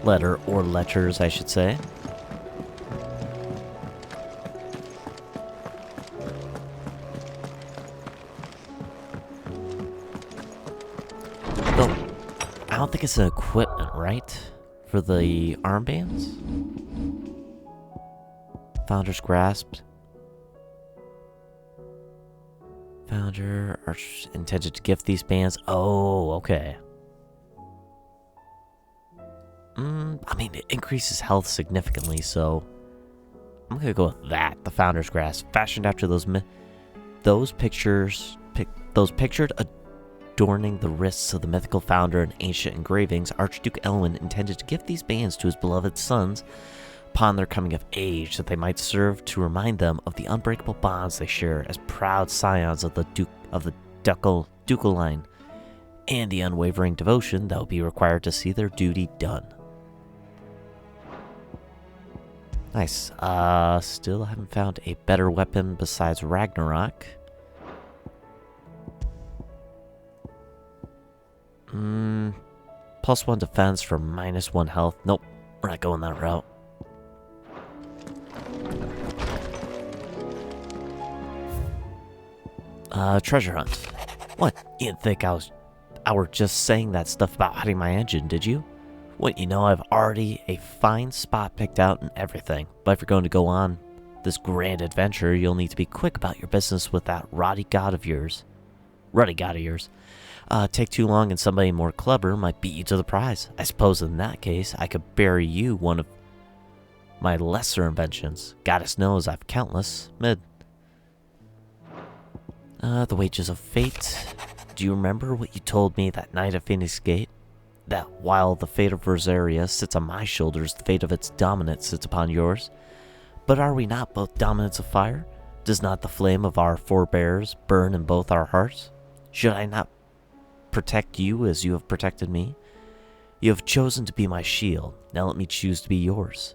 Letter, or letters, I should say. Though, I don't think it's an equipment, right? For the armbands? Founder's Grasp. Founder are intended to gift these bands. Oh, okay. I mean, it increases health significantly, so I'm gonna go with that. The Founder's Grasp, fashioned after those pictured adorning the wrists of the mythical founder in ancient engravings. Archduke Elwin intended to gift these bands to his beloved sons upon their coming of age, that they might serve to remind them of the unbreakable bonds they share as proud scions of the ducal line, and the unwavering devotion that will be required to see their duty done. Nice. Still haven't found a better weapon besides Ragnarok. +1 defense for -1 health. Nope, we're not going that route. Treasure hunt. What? You didn't think I were just saying that stuff about hiding my engine, did you? Wouldn't you know I've already a fine spot picked out and everything. But if you're going to go on this grand adventure, you'll need to be quick about your business with that ruddy god of yours. Take too long and somebody more clever might beat you to the prize. I suppose in that case, I could bury you one of my lesser inventions. Goddess knows I've countless. Mid. The wages of fate. Do you remember what you told me that night at Phoenix Gate? That while the fate of Rosaria sits on my shoulders, the fate of its dominant sits upon yours. But are we not both dominants of fire? Does not the flame of our forebears burn in both our hearts? Should I not protect you as you have protected me? You have chosen to be my shield, now let me choose to be yours.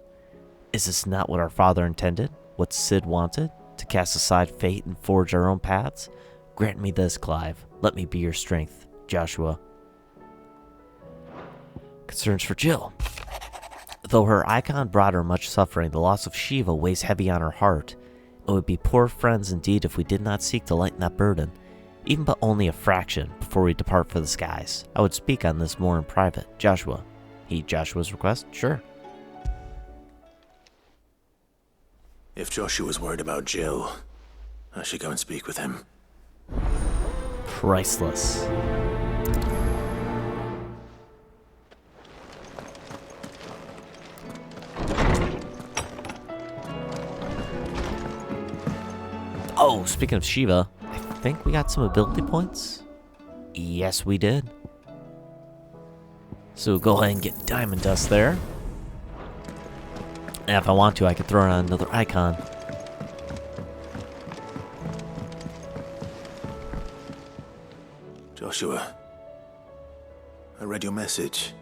Is this not what our father intended? What Sid wanted? To cast aside fate and forge our own paths? Grant me this, Clive. Let me be your strength, Joshua. Concerns for Jill. Though her icon brought her much suffering, the loss of Shiva weighs heavy on her heart. It would be poor friends indeed if we did not seek to lighten that burden, even but only a fraction, before we depart for the skies. I would speak on this more in private. Joshua. Heed Joshua's request? Sure. If Joshua's worried about Jill, I should go and speak with him. Priceless. Oh, speaking of Shiva, I think we got some ability points. Yes, we did. So go ahead and get Diamond Dust there. And if I want to, I could throw on another icon. Joshua, I read your message.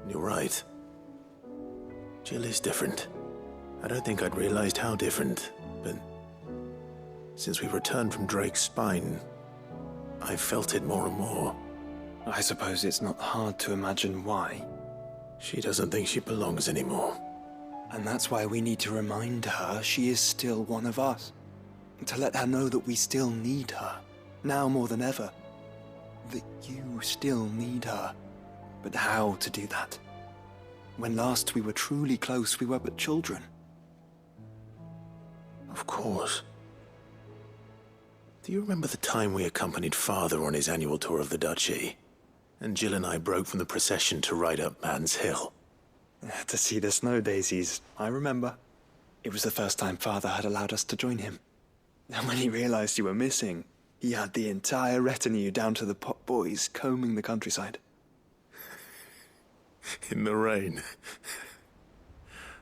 You're right. Jill is different. I don't think I'd realized how different, but since we returned from Drake's spine, I've felt it more and more. I suppose it's not hard to imagine why. She doesn't think she belongs anymore. And that's why we need to remind her she is still one of us. To let her know that we still need her, now more than ever. That you still need her. But how to do that? When last we were truly close, we were but children. Of course. Do you remember the time we accompanied Father on his annual tour of the Duchy? And Jill and I broke from the procession to ride up Man's Hill. To see the snow daisies, I remember. It was the first time Father had allowed us to join him. And when he realized you were missing, he had the entire retinue down to the pot boys combing the countryside. In the rain.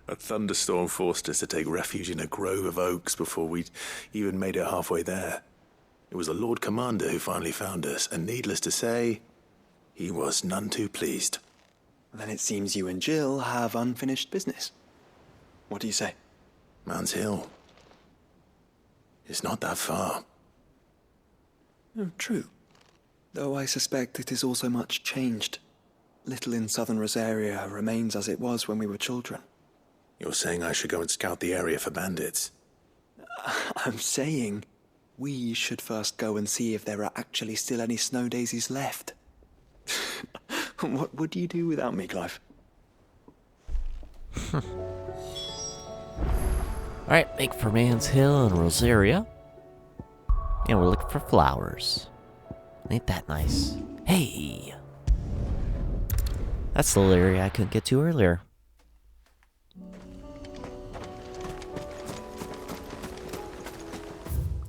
A thunderstorm forced us to take refuge in a grove of oaks before we'd even made it halfway there. It was the Lord Commander who finally found us, and needless to say, he was none too pleased. Then it seems you and Jill have unfinished business. What do you say? Man's Hill. It's not that far. Oh, true. Though I suspect it is also much changed. little in southern Rosaria remains as it was when we were children. You're saying I should go and scout the area for bandits? I'm saying we should first go and see if there are actually still any snow daisies left. What would you do without me, Clive? Alright, make for Man's Hill and Rosaria. And we're looking for flowers. Ain't that nice? Hey! That's the little area I couldn't get to earlier.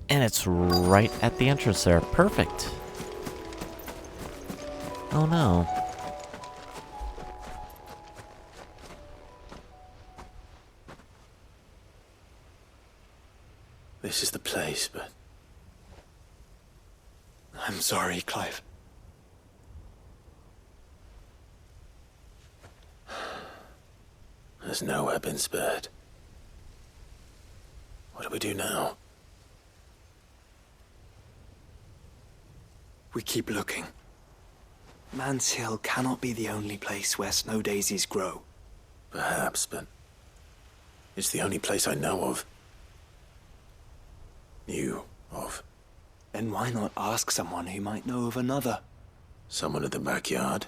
And it's right at the entrance there. Perfect. Oh no. This is the place, but I'm sorry, Clive. there's nowhere been spared. What do we do now? We keep looking. Man's Hill cannot be the only place where snow daisies grow. Perhaps, but it's the only place I know of. Knew of. Then why not ask someone who might know of another? Someone at the backyard?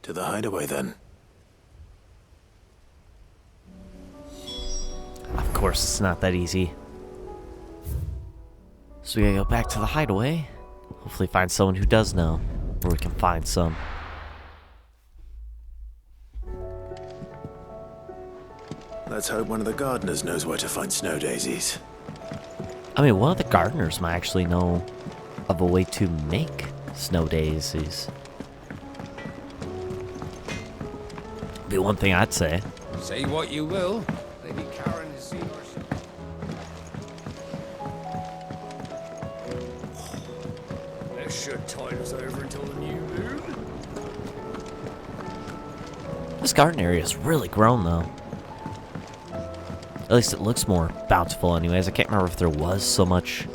To the hideaway, then. Of course, it's not that easy. So we gotta go back to the hideaway. Hopefully find someone who does know, or we can find some. Let's hope one of the gardeners knows where to find snow daisies. I mean, one of the gardeners might actually know of a way to make snow daisies. Be one thing I'd say. Say what you will, Lady Karen has seen herself. That should tide us over until the new moon. This garden area is really grown, though. At least it looks more bountiful anyways. I can't remember if there was so much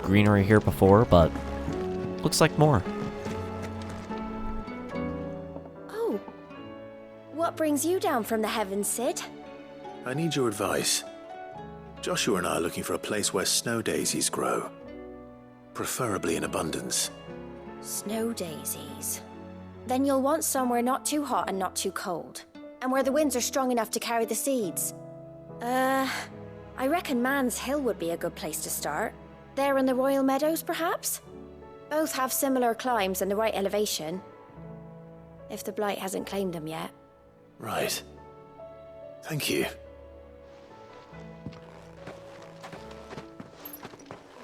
greenery here before, but looks like more. Oh. What brings you down from the heavens, Sid? I need your advice. Joshua and I are looking for a place where snow daisies grow. Preferably in abundance. Snow daisies. Then you'll want somewhere not too hot and not too cold. And where the winds are strong enough to carry the seeds. I reckon Man's Hill would be a good place to start. There in the Royal Meadows, perhaps? Both have similar climbs and the right elevation. If the Blight hasn't claimed them yet. Right. Thank you.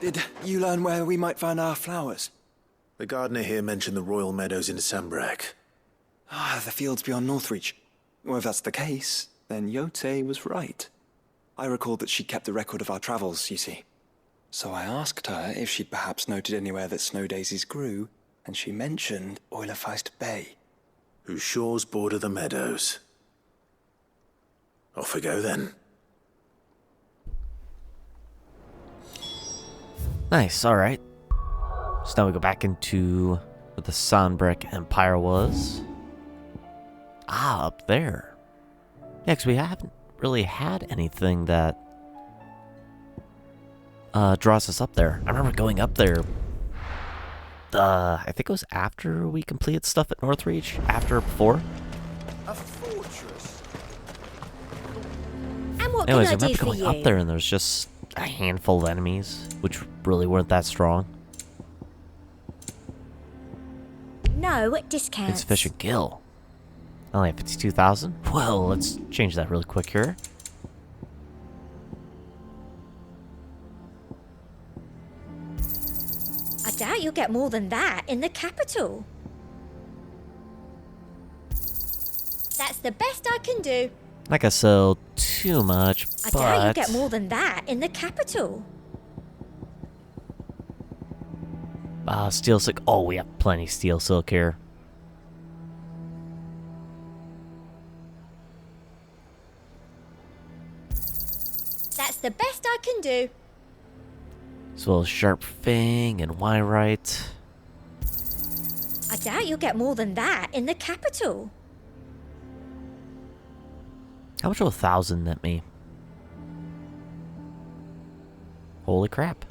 Did you learn where we might find our flowers? The gardener here mentioned the Royal Meadows in Sembrak. The fields beyond Northreach. Well, if that's the case, then Yote was right. I recalled that she kept a record of our travels, you see. So I asked her if she'd perhaps noted anywhere that snow daisies grew, and she mentioned Oilafeist Bay. Whose shores border the meadows. Off we go then. Nice, alright. So now we go back into where the Sandbreck Empire was. Ah, up there. Yeah, 'cause we haven't really had anything that draws us up there. I remember going up there. I think it was after we completed stuff at Northreach. After or before. A fortress. And what Anyways, I can I do remember for going you? up there and there's just a handful of enemies, which really weren't that strong. No discounts. Insufficient gil. I only have 52,000. Well, let's change that really quick here. I doubt you'll get more than that in the capital. That's the best I can do. Not gonna sell too much, I but doubt you'll get more than that in the capital. steel silk. Oh, we have plenty of steel silk here. That's the best I can do. As well as sharp fang and wyrite. I doubt you'll get more than that in the capital. How much will 1,000 net me? Holy crap.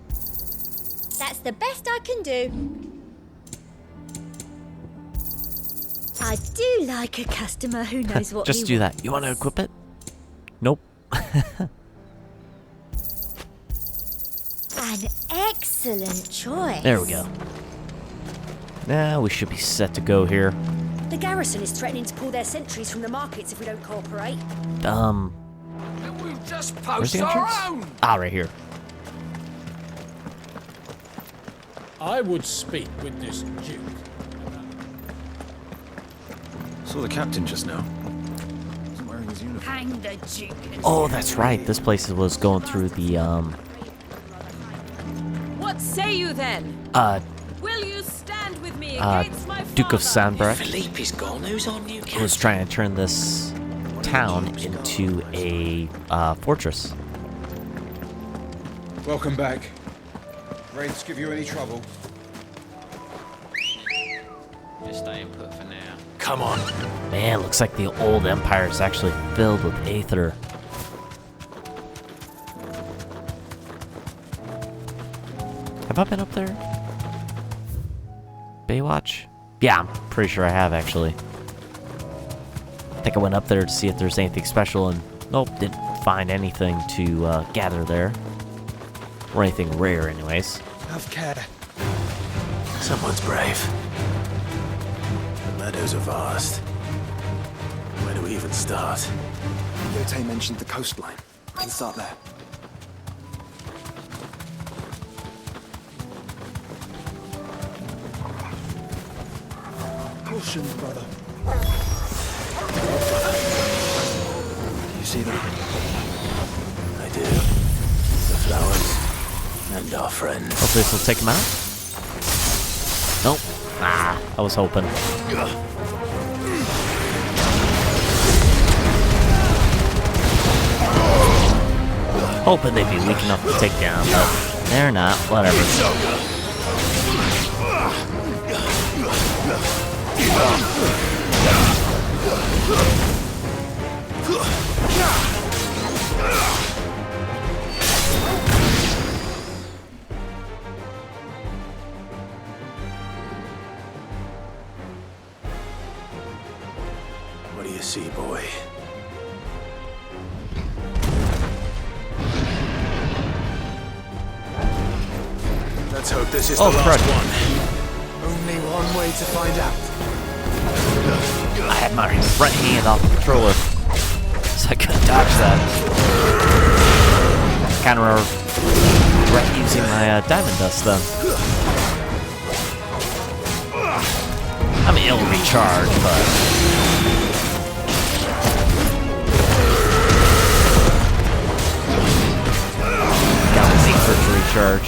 That's the best I can do. I do like a customer who knows what Just he do wants. that. You want to equip it? Nope. An excellent choice. There we go. Now we should be set to go here. The garrison is threatening to pull their sentries from the markets if we don't cooperate. We'll just Where's post the our entrance? own. Ah, right here. I would speak with this duke. Saw the captain just now. He's wearing his uniform. Hang the duke. Oh, that's right. This place was going through the, What say you then? Will you stand with me against my Duke of father? Sandbreck. Philippe is gone. Who's our new He was trying to turn this town into a fortress. Welcome back. Wraiths give you any trouble? Just staying put for now. Come on. Man, looks like the old empire is actually filled with aether. Have I been up there? Baywatch? Yeah, I'm pretty sure I have, actually. I think I went up there to see if there's anything special, and nope, didn't find anything to gather there. Or anything rare, anyways. Have care. Someone's brave. The meadows are vast. Where do we even start? Yote mentioned the coastline. We can start there. Caution, brother. Do you see them? I do. The flowers and our friends. Hopefully this will take him out. Nope. Ah, I was hoping. Hoping they'd be weak enough to take down, but they're not. Whatever. What do you see, boy? Let's hope this is the last crud. one. Only one way to find out. I had my front hand off the controller, so I couldn't dodge that. Kind of regret using my diamond dust then. I mean, it'll recharge, but gotta wait for it to recharge.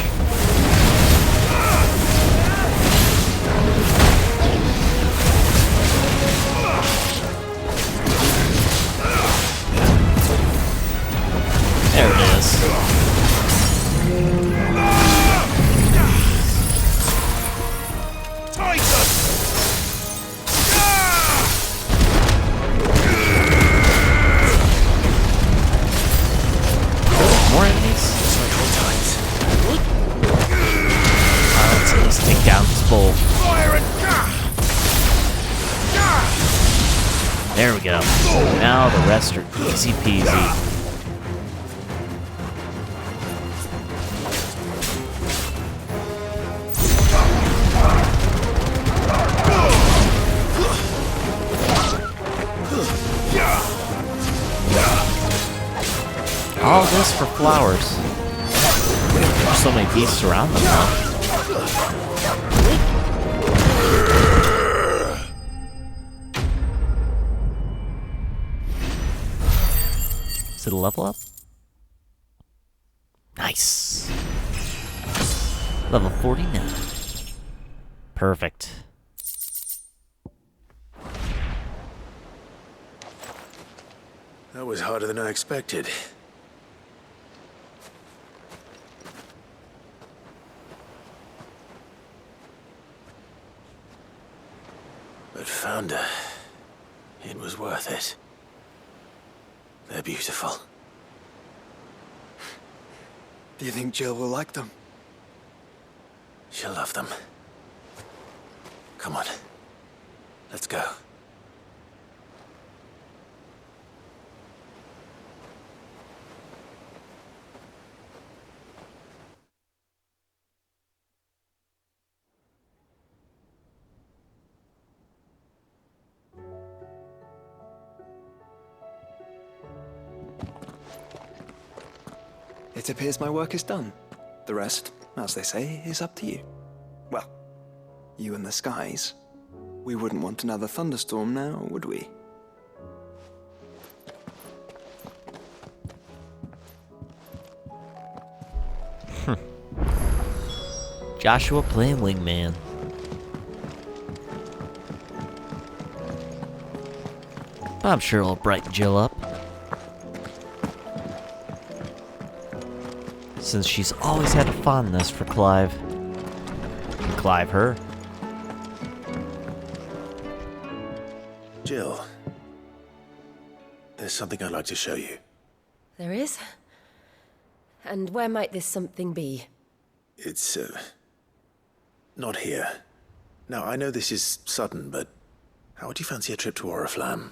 There it is. More enemies? Let's at least take down this bull. There we go. Now the rest are easy peasy. All this for flowers. There's so many beasts around them now. Is it a level up? Nice. Level 49. Perfect. That was harder than I expected. I'd found her. It was worth it. They're beautiful. Do you think Jill will like them? She'll love them. Come on. Let's go. It appears my work is done. The rest, as they say, is up to you. Well, you and the skies. We wouldn't want another thunderstorm now, would we? Joshua playing wingman. I'm sure it'll brighten Jill up. Since she's always had a fondness for Clive. Clive her. Jill, there's something I'd like to show you. There is? And where might this something be? It's, not here. Now, I know this is sudden, but how would you fancy a trip to Oriflamme?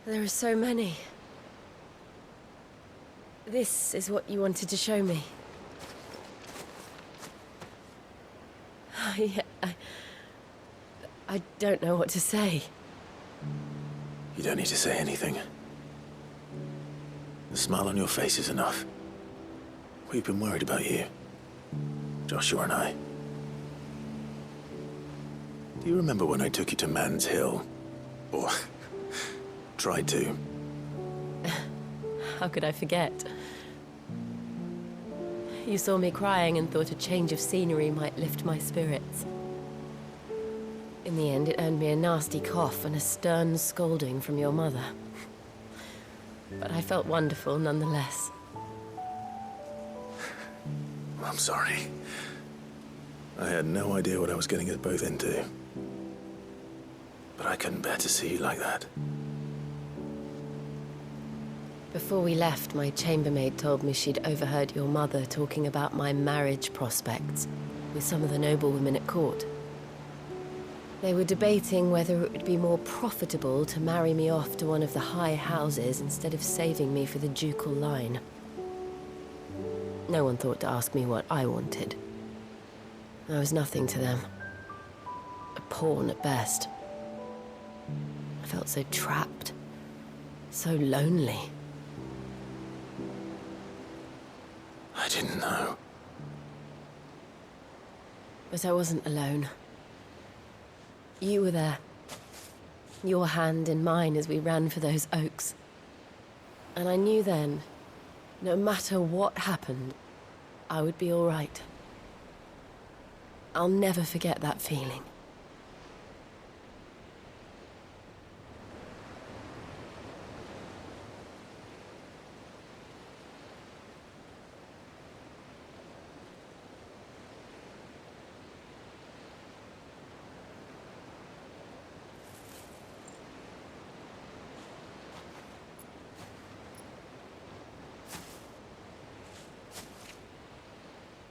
There are so many. This is what you wanted to show me. I don't know what to say. You don't need to say anything. The smile on your face is enough. We've been worried about you, Joshua and I. Do you remember when I took you to Man's Hill? Or tried to? How could I forget? You saw me crying and thought a change of scenery might lift my spirits. In the end, it earned me a nasty cough and a stern scolding from your mother. But I felt wonderful nonetheless. I'm sorry. I had no idea what I was getting us both into. But I couldn't bear to see you like that. Before we left, my chambermaid told me she'd overheard your mother talking about my marriage prospects with some of the noblewomen at court. They were debating whether it would be more profitable to marry me off to one of the high houses instead of saving me for the ducal line. No one thought to ask me what I wanted. I was nothing to them. A pawn at best. I felt so trapped. So lonely. I didn't know. But I wasn't alone. You were there. Your hand in mine as we ran for those oaks. And I knew then, no matter what happened, I would be all right. I'll never forget that feeling.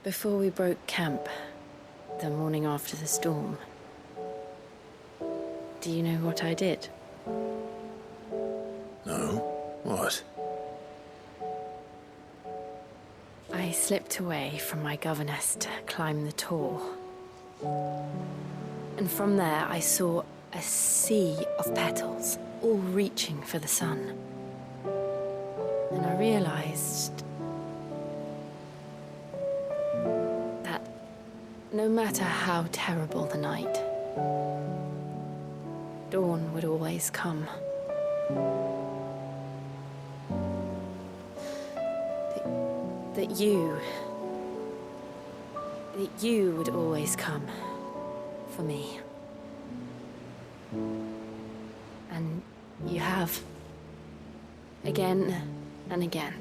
Before we broke camp, the morning after the storm, do you know what I did? No? What? I slipped away from my governess to climb the tor. And from there I saw a sea of petals, all reaching for the sun. And I realized no matter how terrible the night, dawn would always come. That you that you would always come for me. And you have. Again and again.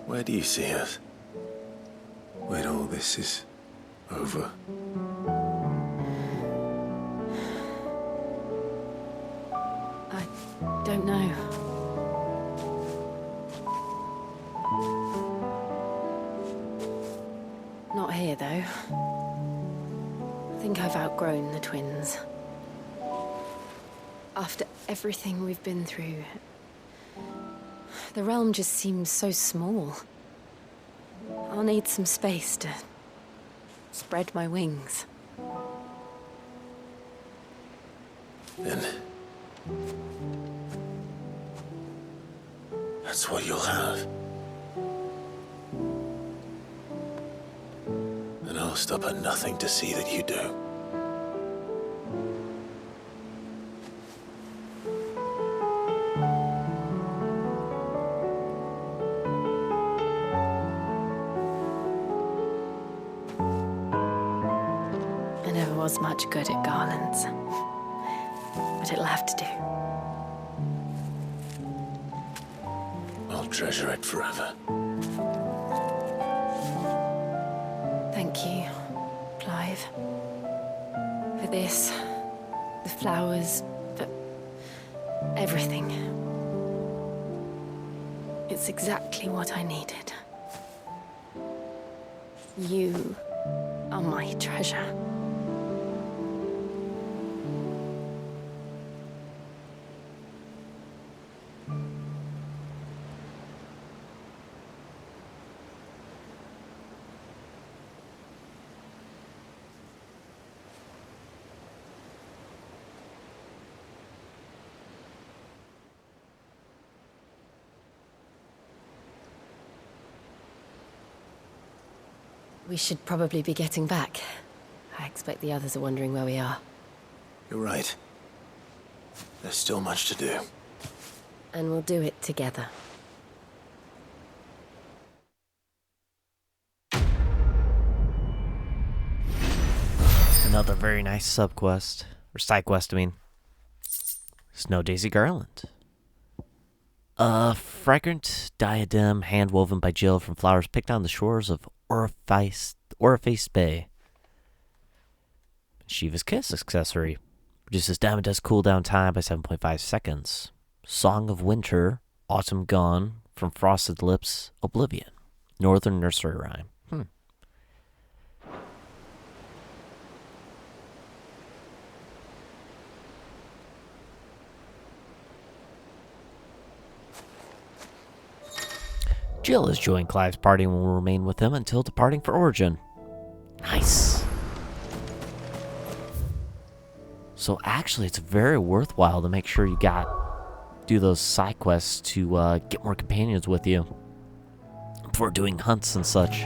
Where do you see us? When all this is over? I don't know. Not here, though. I think I've outgrown the twins. After everything we've been through, the realm just seems so small. I'll need some space to spread my wings. Then that's what you'll have. And I'll stop at nothing to see that you do. I never was much good at garlands, but it'll have to do. I'll treasure it forever. Thank you, Clive. For this, the flowers, for everything. It's exactly what I needed. You are my treasure. We should probably be getting back. I expect the others are wondering where we are. You're right. There's still much to do. And we'll do it together. Another very nice subquest. Or side quest, I mean. Snow Daisy Garland. A fragrant diadem hand-woven by Jill from flowers picked on the shores of Orifice Bay. Shiva's Kiss accessory. Reduces Damoda's cooldown time by 7.5 seconds. Song of Winter, Autumn Gone, from Frosted Lips, Oblivion. Northern Nursery Rhyme. Jill has joined Clive's party and will remain with him until departing for Origin. Nice. So actually, it's very worthwhile to make sure you do those side quests to get more companions with you before doing hunts and such.